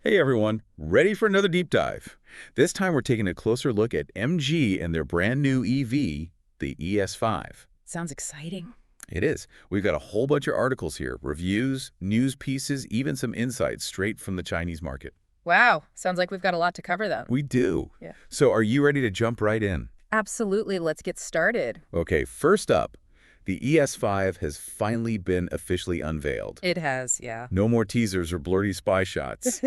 Hey everyone, ready for another deep dive? This time we're taking a closer look at MG and their brand new EV, the ES5. Sounds exciting. It is. We've got a whole bunch of articles here, reviews, news pieces, even some insights straight from the Chinese market. Wow. Sounds like we've got a lot to cover then. We do. Yeah. So are you ready to jump right in? Absolutely. Let's get started. Okay, first up, the ES5 has finally been officially unveiled. It has, yeah. No more teasers or blurry spy shots.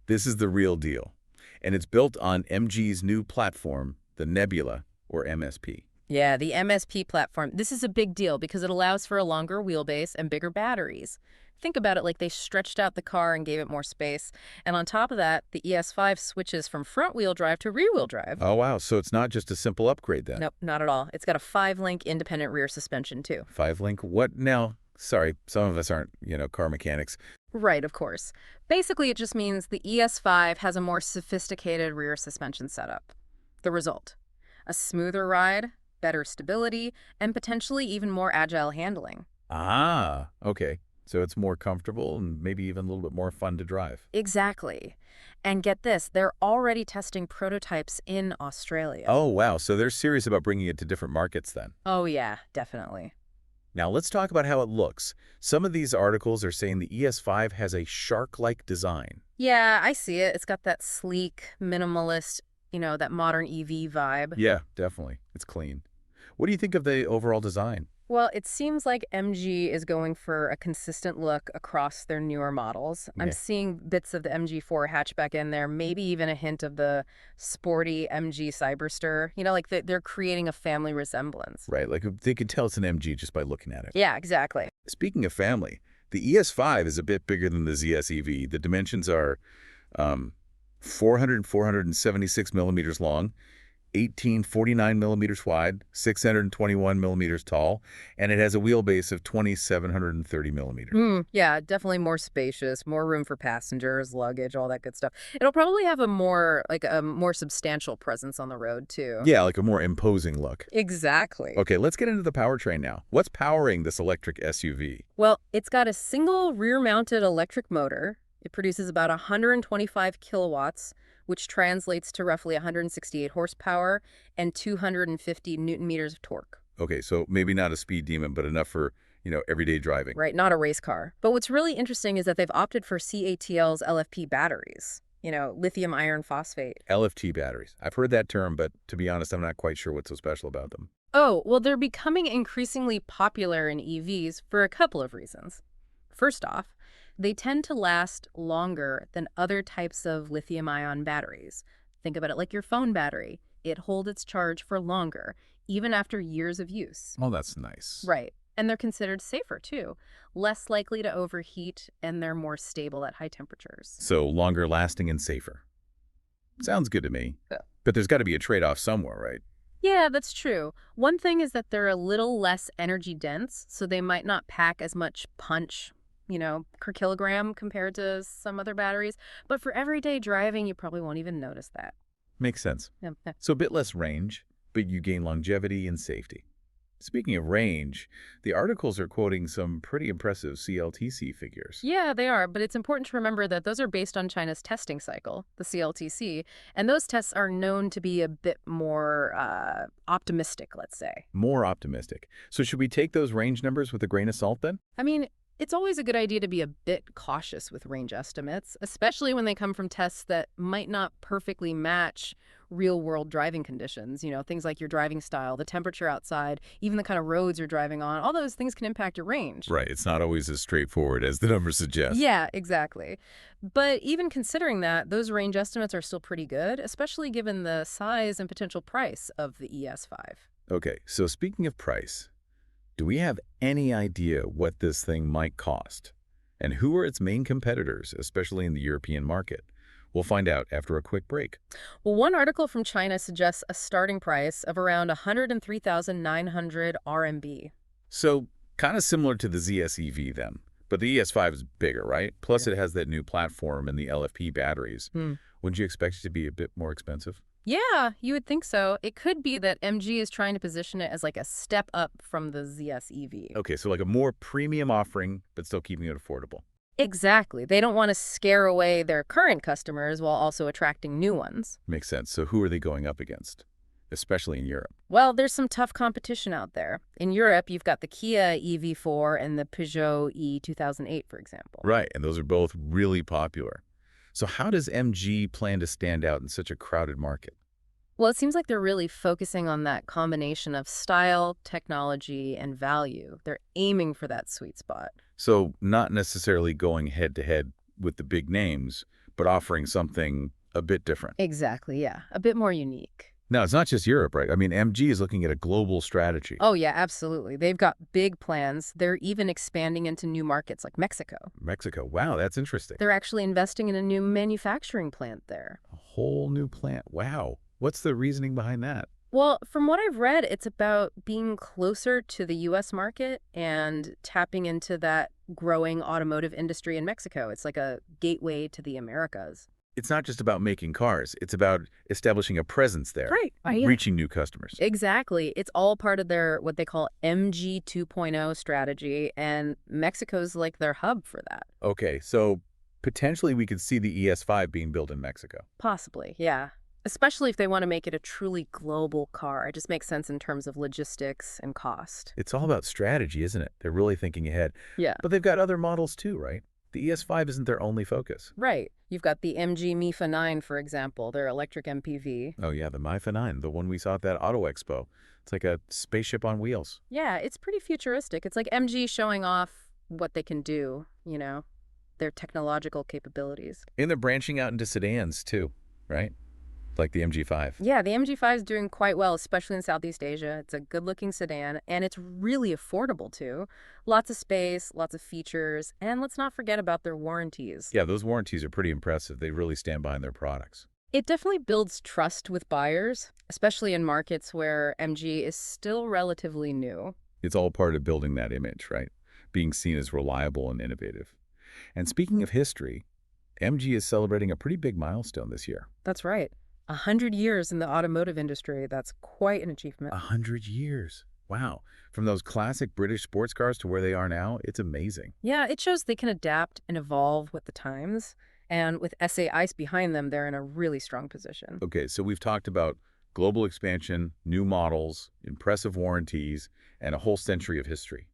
This is the real deal. And it's built on MG's new platform, the Nebula, or MSP. Yeah, the MSP platform. This is a big deal because it allows for a longer wheelbase and bigger batteries. Think about it like they stretched out the car and gave it more space. And on top of that, the ES5 switches from front-wheel drive to rear-wheel drive. Oh, wow. So it's not just a simple upgrade then. Nope, not at all. It's got a 5-link independent rear suspension, too. 5-link? What now? Sorry, some of us aren't, car mechanics. Right, of course. Basically, it just means the ES5 has a more sophisticated rear suspension setup. The result: a smoother ride, better stability, and potentially even more agile handling. Ah, okay. So it's more comfortable and maybe even a little bit more fun to drive. Exactly. And get this, they're already testing prototypes in Australia. Oh, wow. So they're serious about bringing it to different markets then. Oh, yeah, definitely. Now let's talk about how it looks. Some of these articles are saying the ES5 has a shark-like design. Yeah, I see it. It's got that sleek, minimalist, that modern EV vibe. Yeah, definitely. It's clean. What do you think of the overall design? Well, it seems like MG is going for a consistent look across their newer models. I'm Yeah. seeing bits of the MG4 hatchback in there, maybe even a hint of the sporty MG Cyberster. Like they're creating a family resemblance. Right, like they could tell it's an MG just by looking at it. Yeah, exactly. Speaking of family, the ES5 is a bit bigger than the ZS EV. The dimensions are 476 millimeters long, 1849 millimeters wide, 621 millimeters tall, and it has a wheelbase of 2730 millimeters. Yeah, definitely more spacious, more room for passengers, luggage, all that good stuff. It'll probably have a more substantial presence on the road too. Yeah, like a more imposing look. Exactly. Okay, let's get into the powertrain now. What's powering this electric SUV? Well, it's got a single rear-mounted electric motor. It produces about 125 kilowatts, which translates to roughly 168 horsepower and 250 newton meters of torque. Okay, so maybe not a speed demon, but enough for, everyday driving. Right, not a race car. But what's really interesting is that they've opted for CATL's LFP batteries, lithium iron phosphate. LFT batteries. I've heard that term, but to be honest, I'm not quite sure what's so special about them. Oh, well, they're becoming increasingly popular in EVs for a couple of reasons. First off, they tend to last longer than other types of lithium-ion batteries. Think about it like your phone battery. It holds its charge for longer, even after years of use. Oh, that's nice. Right. And they're considered safer, too. Less likely to overheat, and they're more stable at high temperatures. So longer lasting and safer. Sounds good to me. Yeah. But there's got to be a trade-off somewhere, right? Yeah, that's true. One thing is that they're a little less energy dense, so they might not pack as much punch, per kilogram compared to some other batteries. But for everyday driving, you probably won't even notice that. Makes sense. Yeah. So a bit less range, but you gain longevity and safety. Speaking of range, the articles are quoting some pretty impressive CLTC figures. Yeah, they are, but it's important to remember that those are based on China's testing cycle, the CLTC, and those tests are known to be a bit more optimistic, let's say. More optimistic. So should we take those range numbers with a grain of salt then? I mean, it's always a good idea to be a bit cautious with range estimates, especially when they come from tests that might not perfectly match real-world driving conditions. Things like your driving style, the temperature outside, even the kind of roads you're driving on. All those things can impact your range. Right. It's not always as straightforward as the numbers suggest. Yeah, exactly. But even considering that, those range estimates are still pretty good, especially given the size and potential price of the ES5. Okay, so speaking of price, do we have any idea what this thing might cost? And who are its main competitors, especially in the European market? We'll find out after a quick break. Well, one article from China suggests a starting price of around 103,900 RMB. So kind of similar to the ZS EV then, but the ES5 is bigger, right? Plus Yeah. it has that new platform and the LFP batteries. Hmm. Wouldn't you expect it to be a bit more expensive? Yeah, you would think so. It could be that MG is trying to position it as like a step up from the ZS EV. Okay, so like a more premium offering, but still keeping it affordable. Exactly. They don't want to scare away their current customers while also attracting new ones. Makes sense. So who are they going up against, especially in Europe? Well, there's some tough competition out there. In Europe, you've got the Kia EV4 and the Peugeot E2008, for example. Right, and those are both really popular. So how does MG plan to stand out in such a crowded market? Well, it seems like they're really focusing on that combination of style, technology, and value. They're aiming for that sweet spot. So not necessarily going head-to-head with the big names, but offering something a bit different. Exactly, yeah. A bit more unique. Now, it's not just Europe, right? I mean, MG is looking at a global strategy. Oh, yeah, absolutely. They've got big plans. They're even expanding into new markets like Mexico. Mexico, wow, that's interesting. They're actually investing in a new manufacturing plant there. A whole new plant, wow. What's the reasoning behind that? Well, from what I've read, it's about being closer to the U.S. market and tapping into that growing automotive industry in Mexico. It's like a gateway to the Americas. It's not just about making cars, it's about establishing a presence there, Right. reaching new customers. Exactly. It's all part of their what they call MG 2.0 strategy, and Mexico's like their hub for that. Okay, so potentially we could see the ES5 being built in Mexico. Possibly, yeah. Especially if they want to make it a truly global car. It just makes sense in terms of logistics and cost. It's all about strategy, isn't it? They're really thinking ahead. Yeah. But they've got other models too, right? The ES5 isn't their only focus. Right. You've got the MG MIFA 9, for example, their electric MPV. Oh yeah, the MIFA 9, the one we saw at that Auto Expo. It's like a spaceship on wheels. Yeah, it's pretty futuristic. It's like MG showing off what they can do, their technological capabilities. And they're branching out into sedans too, right? Like the MG5. Yeah, the MG5 is doing quite well, especially in Southeast Asia. It's a good-looking sedan, and it's really affordable, too. Lots of space, lots of features, and let's not forget about their warranties. Yeah, those warranties are pretty impressive. They really stand behind their products. It definitely builds trust with buyers, especially in markets where MG is still relatively new. It's all part of building that image, right? Being seen as reliable and innovative. And speaking of history, MG is celebrating a pretty big milestone this year. That's right. 100 years in the automotive industry. That's quite an achievement. 100 years. Wow. From those classic British sports cars to where they are now, it's amazing. Yeah, it shows they can adapt and evolve with the times. And with SA ICE behind them, they're in a really strong position. Okay, so we've talked about global expansion, new models, impressive warranties, and a whole century of history.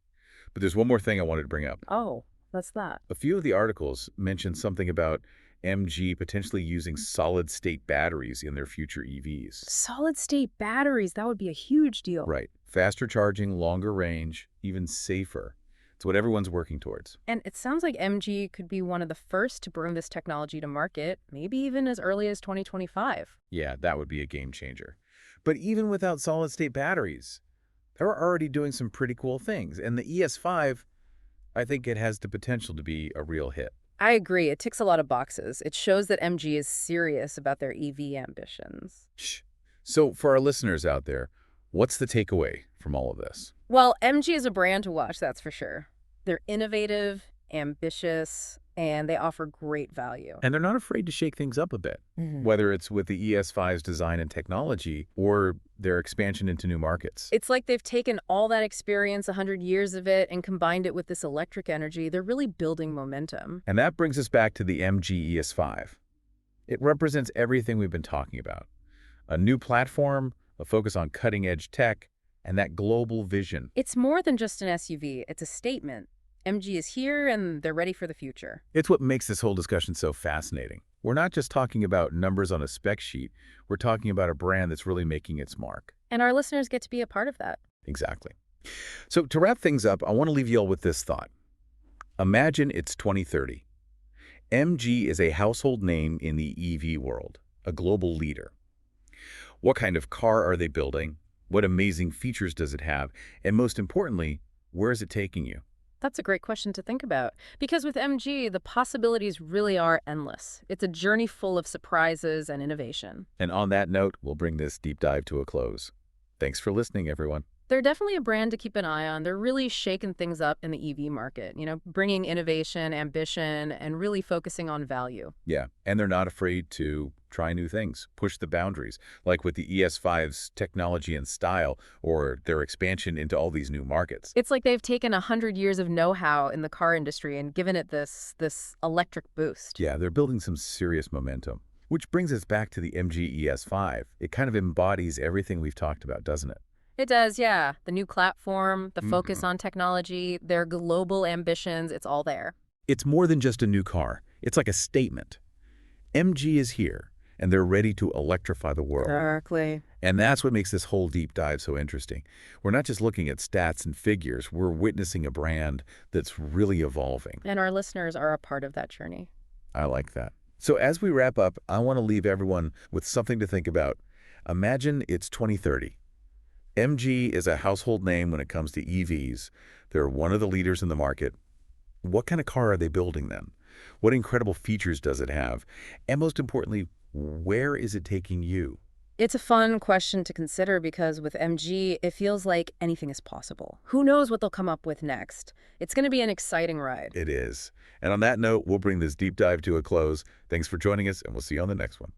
But there's one more thing I wanted to bring up. Oh, that's that. A few of the articles mentioned something about MG potentially using solid-state batteries in their future EVs. Solid-state batteries, that would be a huge deal. Right. Faster charging, longer range, even safer. It's what everyone's working towards. And it sounds like MG could be one of the first to bring this technology to market, maybe even as early as 2025. Yeah, that would be a game changer. But even without solid-state batteries, they're already doing some pretty cool things. And the ES5, I think it has the potential to be a real hit. I agree. It ticks a lot of boxes. It shows that MG is serious about their EV ambitions. Shh. So for our listeners out there, what's the takeaway from all of this? Well, MG is a brand to watch, that's for sure. They're innovative, ambitious, and they offer great value. And they're not afraid to shake things up a bit, whether it's with the ES5's design and technology or their expansion into new markets. It's like they've taken all that experience, 100 years of it, and combined it with this electric energy. They're really building momentum. And that brings us back to the MG ES5. It represents everything we've been talking about. A new platform, a focus on cutting-edge tech, and that global vision. It's more than just an SUV. It's a statement. MG is here, and they're ready for the future. It's what makes this whole discussion so fascinating. We're not just talking about numbers on a spec sheet. We're talking about a brand that's really making its mark. And our listeners get to be a part of that. Exactly. So to wrap things up, I want to leave you all with this thought. Imagine it's 2030. MG is a household name in the EV world, a global leader. What kind of car are they building? What amazing features does it have? And most importantly, where is it taking you? That's a great question to think about. Because with MG, the possibilities really are endless. It's a journey full of surprises and innovation. And on that note, we'll bring this deep dive to a close. Thanks for listening, everyone. They're definitely a brand to keep an eye on. They're really shaking things up in the EV market, bringing innovation, ambition, and really focusing on value. Yeah, and they're not afraid to try new things, push the boundaries, like with the ES5's technology and style, or their expansion into all these new markets. It's like they've taken 100 years of know-how in the car industry and given it this electric boost. Yeah, they're building some serious momentum. Which brings us back to the MG ES5. It kind of embodies everything we've talked about, doesn't it? It does, yeah. The new platform, the focus Mhm. on technology, their global ambitions, it's all there. It's more than just a new car. It's like a statement. MG is here, and they're ready to electrify the world. Exactly. And that's what makes this whole deep dive so interesting. We're not just looking at stats and figures. We're witnessing a brand that's really evolving. And our listeners are a part of that journey. I like that. So as we wrap up, I want to leave everyone with something to think about. Imagine it's 2030. MG is a household name when it comes to EVs. They're one of the leaders in the market. What kind of car are they building then? What incredible features does it have? And most importantly, where is it taking you? It's a fun question to consider because with MG, it feels like anything is possible. Who knows what they'll come up with next? It's going to be an exciting ride. It is. And on that note, we'll bring this deep dive to a close. Thanks for joining us, and we'll see you on the next one.